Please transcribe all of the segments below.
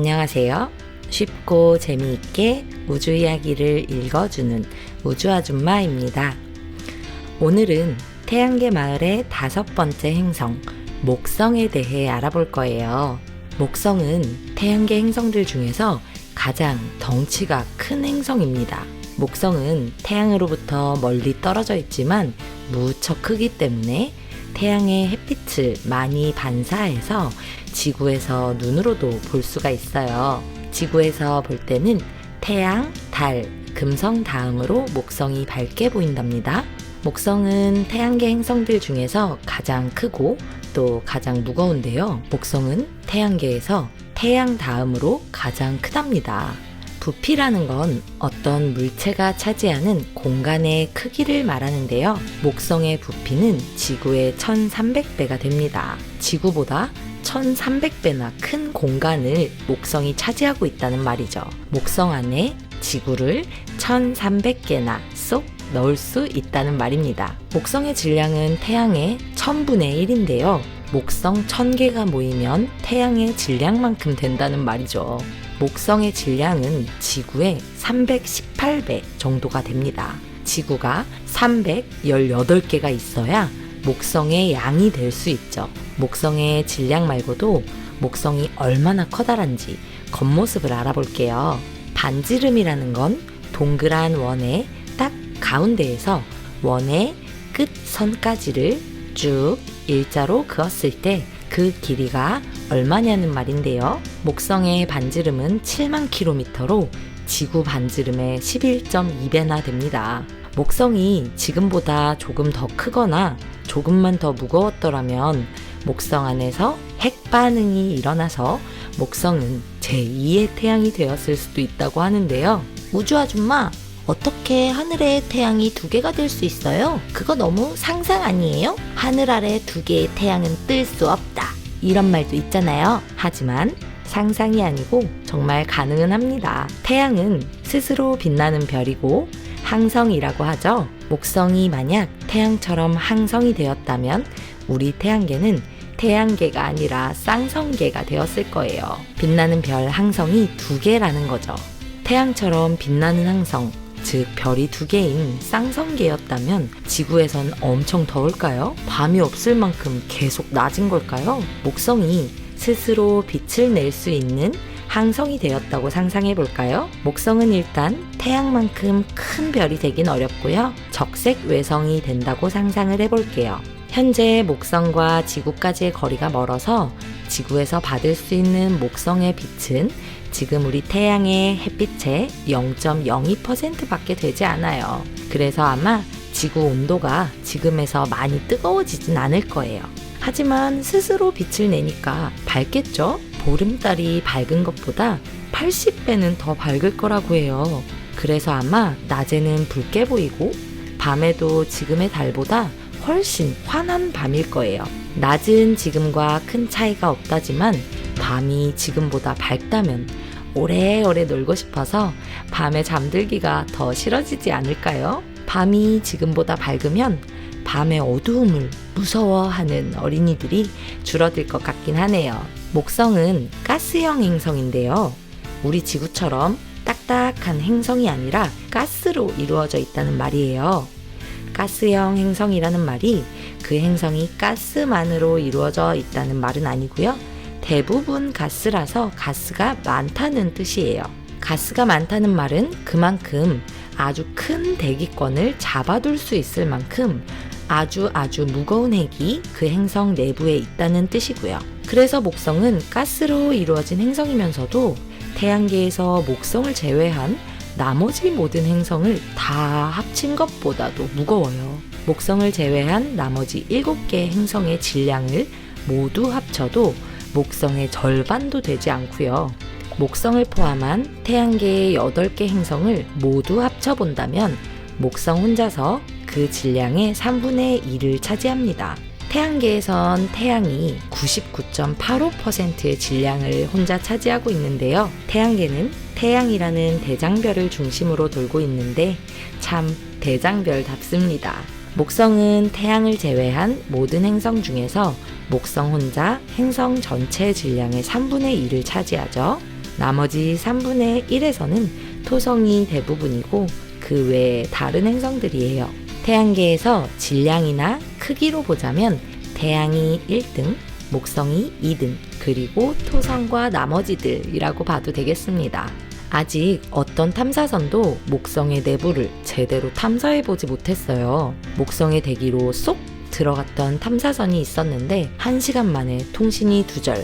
안녕하세요. 쉽고 재미있게 우주 이야기를 읽어주는 우주아줌마입니다. 오늘은 태양계 마을의 5번째 행성, 목성에 대해 알아볼 거예요. 목성은 태양계 행성들 중에서 가장 덩치가 큰 행성입니다. 목성은 태양으로부터 멀리 떨어져 있지만 무척 크기 때문에 태양의 햇빛을 많이 반사해서 지구에서 눈으로도 볼 수가 있어요. 지구에서 볼 때는 태양, 달, 금성 다음으로 목성이 밝게 보인답니다. 목성은 태양계 행성들 중에서 가장 크고 또 가장 무거운데요. 목성은 태양계에서 태양 다음으로 가장 크답니다. 부피라는 건 어떤 물체가 차지하는 공간의 크기를 말하는데요. 목성의 부피는 지구의 1300배가 됩니다. 지구보다 1300배나 큰 공간을 목성이 차지하고 있다는 말이죠. 목성 안에 지구를 1300개나 쏙 넣을 수 있다는 말입니다. 목성의 질량은 태양의 1000분의 1인데요. 목성 1000개가 모이면 태양의 질량만큼 된다는 말이죠. 목성의 질량은 지구의 318배 정도가 됩니다. 지구가 318개가 있어야 목성의 양이 될 수 있죠. 목성의 질량 말고도 목성이 얼마나 커다란지 겉모습을 알아볼게요. 반지름이라는 건 동그란 원의 딱 가운데에서 원의 끝선까지를 쭉 일자로 그었을 때 그 길이가 얼마냐는 말인데요. 목성의 반지름은 7만 킬로미터로 지구 반지름의 11.2배나 됩니다. 목성이 지금보다 조금 더 크거나 조금만 더 무거웠더라면 목성 안에서 핵 반응이 일어나서 목성은 제2의 태양이 되었을 수도 있다고 하는데요. 우주 아줌마, 어떻게 하늘에 태양이 2개가 될 수 있어요? 그거 너무 상상 아니에요? 하늘 아래 2개의 태양은 뜰 수 없다, 이런 말도 있잖아요. 하지만 상상이 아니고 정말 가능은 합니다. 태양은 스스로 빛나는 별이고 항성이라고 하죠. 목성이 만약 태양처럼 항성이 되었다면 우리 태양계는 태양계가 아니라 쌍성계가 되었을 거예요. 빛나는 별 항성이 2개라는 거죠. 태양처럼 빛나는 항성, 즉 별이 2개인 쌍성계였다면 지구에선 엄청 더울까요? 밤이 없을 만큼 계속 낮은 걸까요? 목성이 스스로 빛을 낼 수 있는 항성이 되었다고 상상해 볼까요? 목성은 일단 태양만큼 큰 별이 되긴 어렵고요. 적색 외성이 된다고 상상을 해볼게요. 현재 목성과 지구까지의 거리가 멀어서 지구에서 받을 수 있는 목성의 빛은 지금 우리 태양의 햇빛의 0.02% 밖에 되지 않아요. 그래서 아마 지구 온도가 지금에서 많이 뜨거워지진 않을 거예요. 하지만 스스로 빛을 내니까 밝겠죠? 보름달이 밝은 것보다 80배는 더 밝을 거라고 해요. 그래서 아마 낮에는 붉게 보이고 밤에도 지금의 달보다 훨씬 환한 밤일 거예요. 낮은 지금과 큰 차이가 없다지만 밤이 지금보다 밝다면 오래오래 놀고 싶어서 밤에 잠들기가 더 싫어지지 않을까요? 밤이 지금보다 밝으면 밤의 어두움을 무서워하는 어린이들이 줄어들 것 같긴 하네요. 목성은 가스형 행성인데요. 우리 지구처럼 딱딱한 행성이 아니라 가스로 이루어져 있다는 말이에요. 가스형 행성이라는 말이 그 행성이 가스만으로 이루어져 있다는 말은 아니고요. 대부분 가스라서 가스가 많다는 뜻이에요. 가스가 많다는 말은 그만큼 아주 큰 대기권을 잡아둘 수 있을 만큼 아주 무거운 핵이 그 행성 내부에 있다는 뜻이고요. 그래서 목성은 가스로 이루어진 행성이면서도 태양계에서 목성을 제외한 나머지 모든 행성을 다 합친 것보다도 무거워요. 목성을 제외한 나머지 7개의 행성의 질량을 모두 합쳐도 목성의 절반도 되지 않고요. 목성을 포함한 태양계의 8개 행성을 모두 합쳐본다면 목성 혼자서 그 질량의 3분의 1을 차지합니다. 태양계에선 태양이 99.85%의 질량을 혼자 차지하고 있는데요. 태양계는 태양이라는 대장별을 중심으로 돌고 있는데 참 대장별답습니다. 목성은 태양을 제외한 모든 행성 중에서 목성 혼자 행성 전체 질량의 3분의 1을 차지하죠. 나머지 3분의 1에서는 토성이 대부분이고 그 외에 다른 행성들이에요. 태양계에서 질량이나 크기로 보자면 태양이 1등, 목성이 2등, 그리고 토성과 나머지들이라고 봐도 되겠습니다. 아직 어떤 탐사선도 목성의 내부를 제대로 탐사해보지 못했어요. 목성의 대기로 쏙 들어갔던 탐사선이 있었는데 1시간 만에 통신이 두절,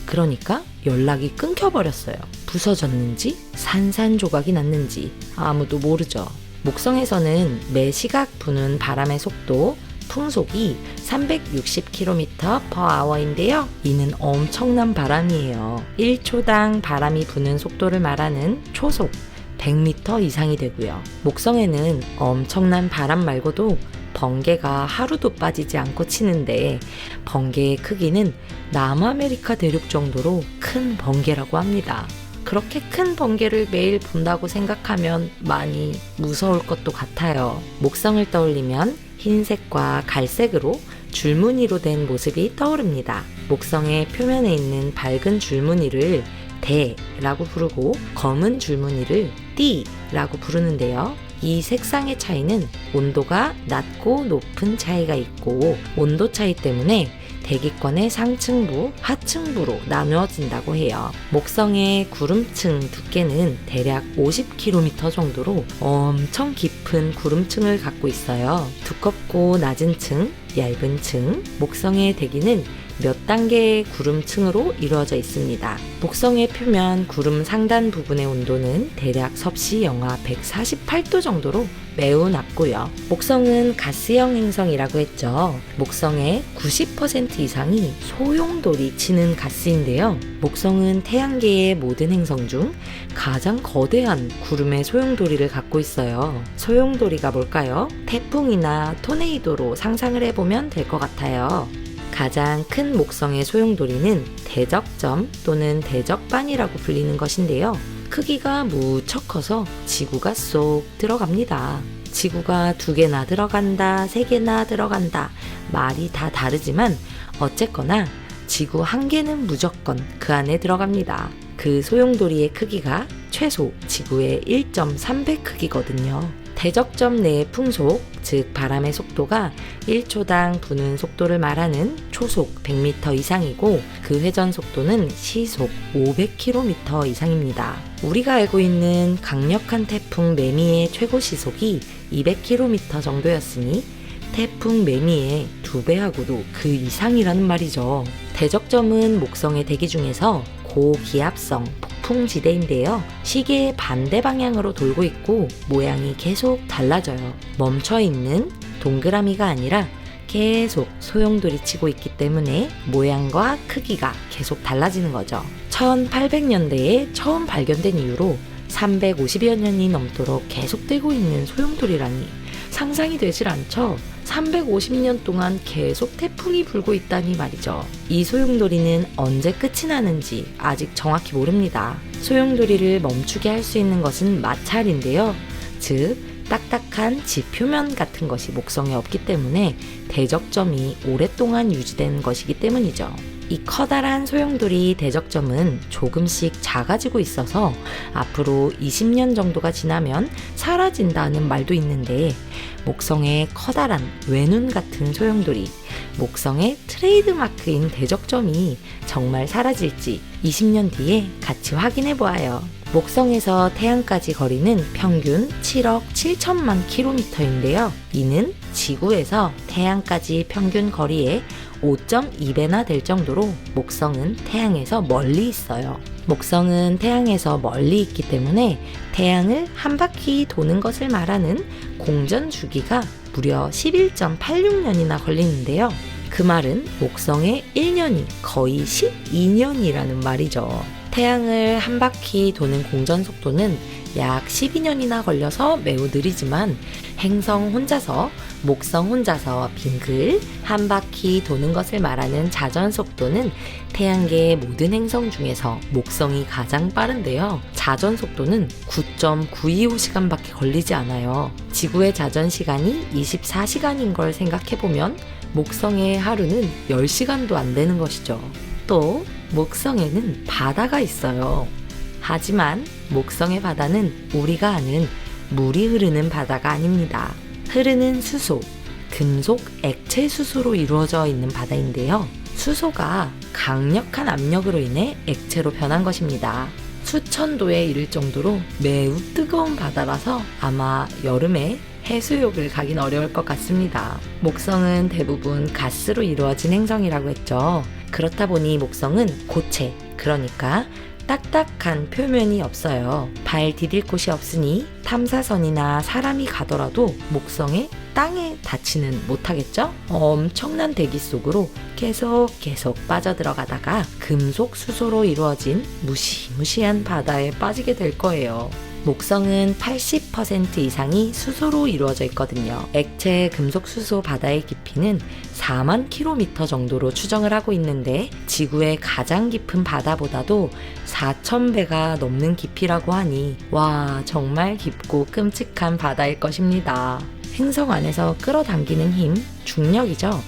그러니까 연락이 끊겨버렸어요. 부서졌는지 산산조각이 났는지 아무도 모르죠. 목성에서는 매 시각 부는 바람의 속도, 풍속이 360km/h인데요. 이는 엄청난 바람이에요. 1초당 바람이 부는 속도를 말하는 초속 100m 이상이 되고요. 목성에는 엄청난 바람 말고도 번개가 하루도 빠지지 않고 치는데 번개의 크기는 남아메리카 대륙 정도로 큰 번개라고 합니다. 그렇게 큰 번개를 매일 본다고 생각하면 많이 무서울 것도 같아요. 목성을 떠올리면 흰색과 갈색으로 줄무늬로 된 모습이 떠오릅니다. 목성의 표면에 있는 밝은 줄무늬를 대라고 부르고 검은 줄무늬를 띠라고 부르는데요. 이 색상의 차이는 온도가 낮고 높은 차이가 있고 온도 차이 때문에 대기권의 상층부, 하층부로 나누어진다고 해요. 목성의 구름층 두께는 대략 50km 정도로 엄청 깊은 구름층을 갖고 있어요. 두껍고 낮은 층, 얇은 층, 목성의 대기는 몇 단계의 구름층으로 이루어져 있습니다. 목성의 표면 구름 상단 부분의 온도는 대략 섭씨 영하 148도 정도로 매우 낮고요. 목성은 가스형 행성이라고 했죠. 목성의 90% 이상이 소용돌이 치는 가스인데요. 목성은 태양계의 모든 행성 중 가장 거대한 구름의 소용돌이를 갖고 있어요. 소용돌이가 뭘까요? 태풍이나 토네이도로 상상을 해보면 될 것 같아요. 가장 큰 목성의 소용돌이는 대적점 또는 대적반이라고 불리는 것인데요. 크기가 무척 커서 지구가 쏙 들어갑니다. 지구가 2개나 들어간다, 3개나 들어간다, 말이 다 다르지만 어쨌거나 지구 1개는 무조건 그 안에 들어갑니다. 그 소용돌이의 크기가 최소 지구의 1.3배 크기거든요. 대적점 내의 풍속, 즉 바람의 속도가 1초당 부는 속도를 말하는 초속 100m 이상이고 그 회전 속도는 시속 500km 이상입니다. 우리가 알고 있는 강력한 태풍 매미의 최고 시속이 200km 정도였으니 태풍 매미의 2배하고도 그 이상이라는 말이죠. 대적점은 목성의 대기 중에서 고기압성 폭풍지대인데요. 시계의 반대 방향으로 돌고 있고 모양이 계속 달라져요. 멈춰있는 동그라미가 아니라 계속 소용돌이 치고 있기 때문에 모양과 크기가 계속 달라지는 거죠. 1800년대에 처음 발견된 이후로 350여 년이 넘도록 계속되고 있는 소용돌이라니 상상이 되질 않죠. 350년 동안 계속 태풍이 불고 있다니 말이죠. 이 소용돌이는 언제 끝이 나는지 아직 정확히 모릅니다. 소용돌이를 멈추게 할 수 있는 것은 마찰인데요. 즉 딱딱한 지표면 같은 것이 목성에 없기 때문에 대적점이 오랫동안 유지된 것이기 때문이죠. 이 커다란 소용돌이 대적점은 조금씩 작아지고 있어서 앞으로 20년 정도가 지나면 사라진다는 말도 있는데 목성의 커다란 외눈 같은 소용돌이, 목성의 트레이드마크인 대적점이 정말 사라질지 20년 뒤에 같이 확인해 보아요. 목성에서 태양까지 거리는 평균 7억 7천만 킬로미터인데요. 이는 지구에서 태양까지 평균 거리의 5.2배나 될 정도로 목성은 태양에서 멀리 있어요. 목성은 태양에서 멀리 있기 때문에 태양을 한 바퀴 도는 것을 말하는 공전 주기가 무려 11.86년이나 걸리는데요. 그 말은 목성의 1년이 거의 12년이라는 말이죠. 태양을 한 바퀴 도는 공전 속도는 약 12년이나 걸려서 매우 느리지만 행성 혼자서, 목성 혼자서 빙글 한 바퀴 도는 것을 말하는 자전 속도는 태양계의 모든 행성 중에서 목성이 가장 빠른데요. 자전 속도는 9.925시간밖에 걸리지 않아요. 지구의 자전 시간이 24시간인 걸 생각해보면 목성의 하루는 10시간도 안 되는 것이죠. 또 목성에는 바다가 있어요. 하지만 목성의 바다는 우리가 아는 물이 흐르는 바다가 아닙니다. 흐르는 수소, 금속 액체 수소로 이루어져 있는 바다인데요. 수소가 강력한 압력으로 인해 액체로 변한 것입니다. 수천 도에 이를 정도로 매우 뜨거운 바다라서 아마 여름에 해수욕을 가긴 어려울 것 같습니다. 목성은 대부분 가스로 이루어진 행성이라고 했죠. 그렇다 보니 목성은 고체, 그러니까 딱딱한 표면이 없어요. 발 디딜 곳이 없으니 탐사선이나 사람이 가더라도 목성의 땅에 닿지는 못하겠죠? 엄청난 대기 속으로 계속 빠져들어가다가 금속 수소로 이루어진 무시무시한 바다에 빠지게 될 거예요. 목성은 80% 이상이 수소로 이루어져 있거든요. 액체 금속 수소 바다의 깊이는 4만 킬로미터 정도로 추정을 하고 있는데 지구의 가장 깊은 바다보다도 4,000배가 넘는 깊이라고 하니 와, 정말 깊고 끔찍한 바다일 것입니다. 행성 안에서 끌어당기는 힘, 중력이죠.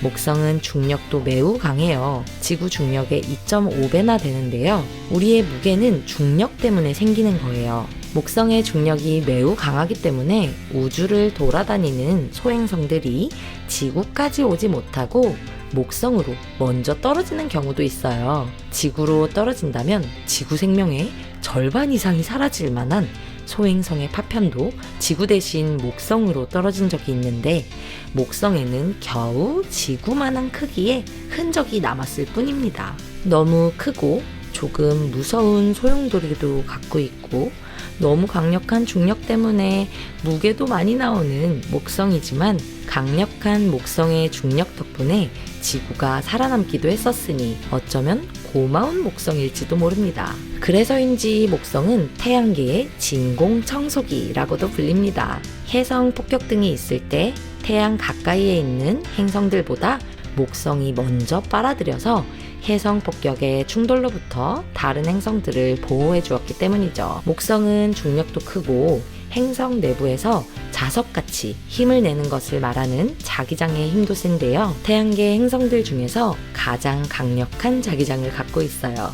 목성은 중력도 매우 강해요. 지구 중력의 2.5배나 되는데요. 우리의 무게는 중력 때문에 생기는 거예요. 목성의 중력이 매우 강하기 때문에 우주를 돌아다니는 소행성들이 지구까지 오지 못하고 목성으로 먼저 떨어지는 경우도 있어요. 지구로 떨어진다면 지구 생명의 절반 이상이 사라질 만한 소행성의 파편도 지구 대신 목성으로 떨어진 적이 있는데 목성에는 겨우 지구만한 크기의 흔적이 남았을 뿐입니다. 너무 크고 조금 무서운 소용돌이도 갖고 있고 너무 강력한 중력 때문에 무게도 많이 나오는 목성이지만 강력한 목성의 중력 덕분에 지구가 살아남기도 했었으니 어쩌면 고마운 목성일지도 모릅니다. 그래서인지 목성은 태양계의 진공청소기라고도 불립니다. 혜성 폭격등이 있을 때 태양 가까이에 있는 행성들보다 목성이 먼저 빨아들여서 혜성 폭격의 충돌로부터 다른 행성들을 보호해 주었기 때문이죠. 목성은 중력도 크고 행성 내부에서 자석같이 힘을 내는 것을 말하는 자기장의 힘도 센데요. 태양계 행성들 중에서 가장 강력한 자기장을 갖고 있어요.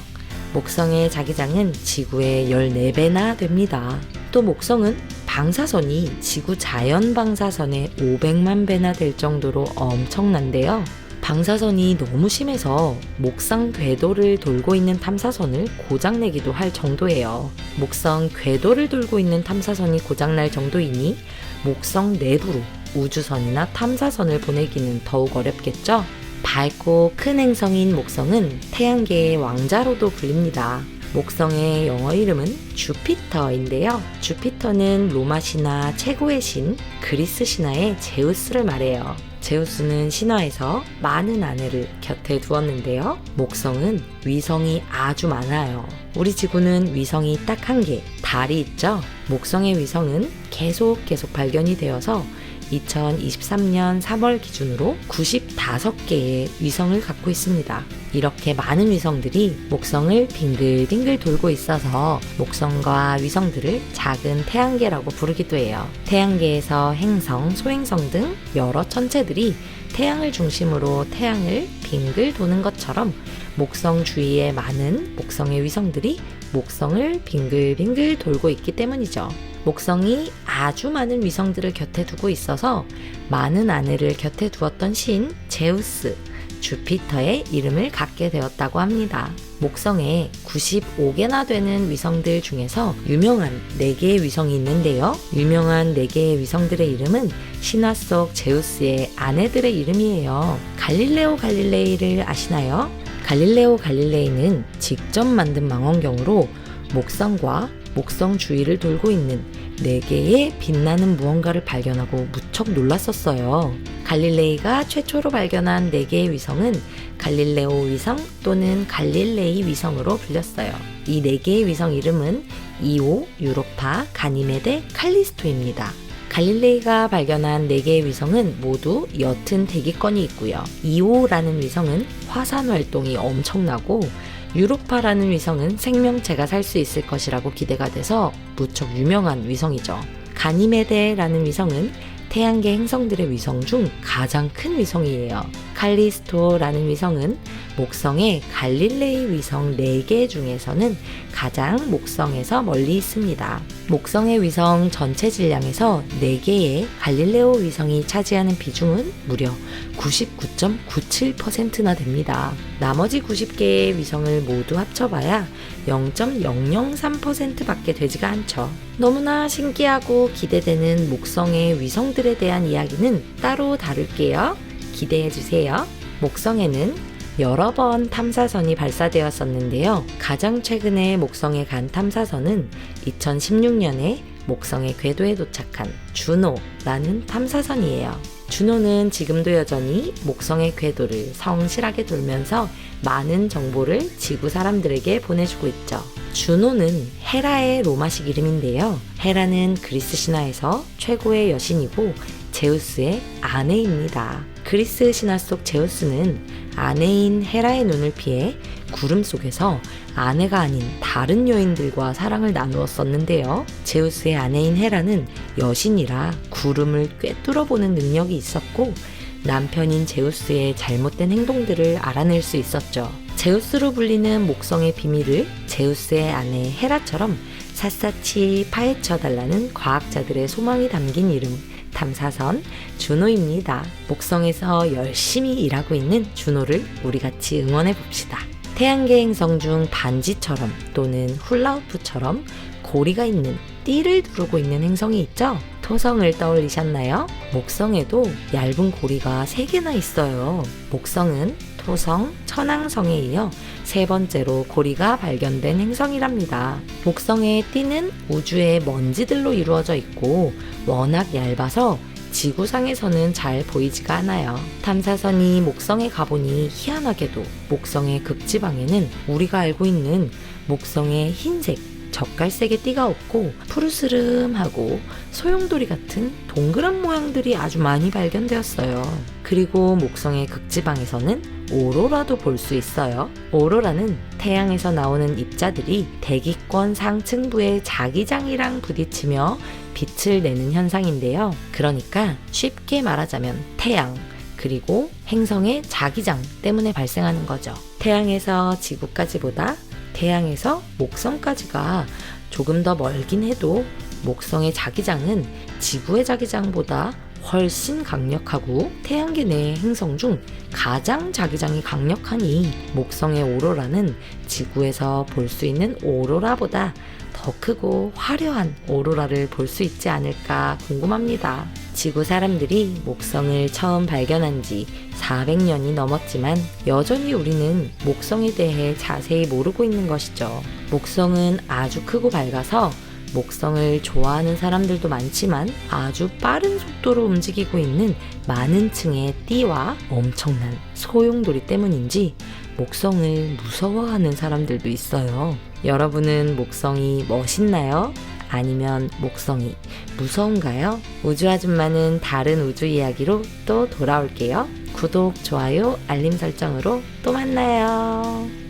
목성의 자기장은 지구의 14배나 됩니다. 또 목성은 방사선이 지구 자연 방사선의 500만 배나 될 정도로 엄청난데요. 방사선이 너무 심해서 목성 궤도를 돌고 있는 탐사선을 고장내기도 할 정도예요. 목성 궤도를 돌고 있는 탐사선이 고장날 정도이니 목성 내부로 우주선이나 탐사선을 보내기는 더욱 어렵겠죠? 밝고 큰 행성인 목성은 태양계의 왕자로도 불립니다. 목성의 영어 이름은 주피터인데요. 주피터는 로마 신화 최고의 신 그리스 신화의 제우스를 말해요. 제우스는 신화에서 많은 아내를 곁에 두었는데요. 목성은 위성이 아주 많아요. 우리 지구는 위성이 딱 1개, 달이 있죠. 목성의 위성은 계속 발견이 되어서 2023년 3월 기준으로 95개의 위성을 갖고 있습니다. 이렇게 많은 위성들이 목성을 빙글빙글 돌고 있어서 목성과 위성들을 작은 태양계라고 부르기도 해요. 태양계에서 행성, 소행성 등 여러 천체들이 태양을 중심으로 태양을 빙글 도는 것처럼 목성 주위에 많은 목성의 위성들이 목성을 빙글빙글 돌고 있기 때문이죠. 목성이 아주 많은 위성들을 곁에 두고 있어서 많은 아내를 곁에 두었던 신 제우스, 주피터의 이름을 갖게 되었다고 합니다. 목성에 95개나 되는 위성들 중에서 유명한 4개의 위성이 있는데요. 유명한 4개의 위성들의 이름은 신화 속 제우스의 아내들의 이름이에요. 갈릴레오 갈릴레이를 아시나요? 갈릴레오 갈릴레이는 직접 만든 망원경으로 목성과 목성 주위를 돌고 있는 4개의 빛나는 무언가를 발견하고 무척 놀랐었어요. 갈릴레이가 최초로 발견한 4개의 위성은 갈릴레오 위성 또는 갈릴레이 위성으로 불렸어요. 이 4개의 위성 이름은 이오, 유로파, 가니메데, 칼리스토입니다. 갈릴레이가 발견한 4개의 위성은 모두 옅은 대기권이 있고요. 이오라는 위성은 화산 활동이 엄청나고 유로파라는 위성은 생명체가 살 수 있을 것이라고 기대가 돼서 무척 유명한 위성이죠. 가니메데라는 위성은 태양계 행성들의 위성 중 가장 큰 위성이에요. 칼리스토라는 위성은 목성의 갈릴레이 위성 4개 중에서는 가장 목성에서 멀리 있습니다. 목성의 위성 전체 질량에서 4개의 갈릴레오 위성이 차지하는 비중은 무려 99.97%나 됩니다. 나머지 90개의 위성을 모두 합쳐봐야 0.003%밖에 되지가 않죠. 너무나 신기하고 기대되는 목성의 위성들에 대한 이야기는 따로 다룰게요. 기대해주세요. 목성에는 여러 번 탐사선이 발사되었었는데요. 가장 최근에 목성에 간 탐사선은 2016년에 목성의 궤도에 도착한 주노라는 탐사선이에요. 주노는 지금도 여전히 목성의 궤도를 성실하게 돌면서 많은 정보를 지구 사람들에게 보내주고 있죠. 주노는 헤라의 로마식 이름인데요. 헤라는 그리스 신화에서 최고의 여신이고 제우스의 아내입니다. 그리스 신화 속 제우스는 아내인 헤라의 눈을 피해 구름 속에서 아내가 아닌 다른 여인들과 사랑을 나누었었는데요. 제우스의 아내인 헤라는 여신이라 구름을 꿰뚫어 보는 능력이 있었고 남편인 제우스의 잘못된 행동들을 알아낼 수 있었죠. 제우스로 불리는 목성의 비밀을 제우스의 아내 헤라처럼 샅샅이 파헤쳐달라는 과학자들의 소망이 담긴 이름 탐사선 주노입니다. 목성에서 열심히 일하고 있는 주노를 우리 같이 응원해 봅시다. 태양계 행성 중 반지처럼 또는 훌라후프처럼 고리가 있는 띠를 두르고 있는 행성이 있죠? 토성을 떠올리셨나요? 목성에도 얇은 고리가 3개나 있어요. 목성은 토성, 천왕성에 이어 3번째로 고리가 발견된 행성이랍니다. 목성의 띠는 우주의 먼지들로 이루어져 있고 워낙 얇아서 지구상에서는 잘 보이지가 않아요. 탐사선이 목성에 가보니 희한하게도 목성의 극지방에는 우리가 알고 있는 목성의 흰색, 젓갈색의 띠가 없고 푸르스름하고 소용돌이 같은 동그란 모양들이 아주 많이 발견되었어요. 그리고 목성의 극지방에서는 오로라도 볼 수 있어요. 오로라는 태양에서 나오는 입자들이 대기권 상층부의 자기장이랑 부딪히며 빛을 내는 현상인데요. 그러니까 쉽게 말하자면 태양 그리고 행성의 자기장 때문에 발생하는 거죠. 태양에서 지구까지보다 태양에서 목성까지가 조금 더 멀긴 해도 목성의 자기장은 지구의 자기장보다 훨씬 강력하고 태양계 내 행성 중 가장 자기장이 강력하니 목성의 오로라는 지구에서 볼 수 있는 오로라보다 더 크고 화려한 오로라를 볼 수 있지 않을까 궁금합니다. 지구 사람들이 목성을 처음 발견한 지 400년이 넘었지만 여전히 우리는 목성에 대해 자세히 모르고 있는 것이죠. 목성은 아주 크고 밝아서 목성을 좋아하는 사람들도 많지만 아주 빠른 속도로 움직이고 있는 많은 층의 띠와 엄청난 소용돌이 때문인지 목성을 무서워하는 사람들도 있어요. 여러분은 목성이 멋있나요? 아니면 목성이 무서운가요? 우주아줌마는 다른 우주 이야기로 또 돌아올게요. 구독, 좋아요, 알림 설정으로 또 만나요.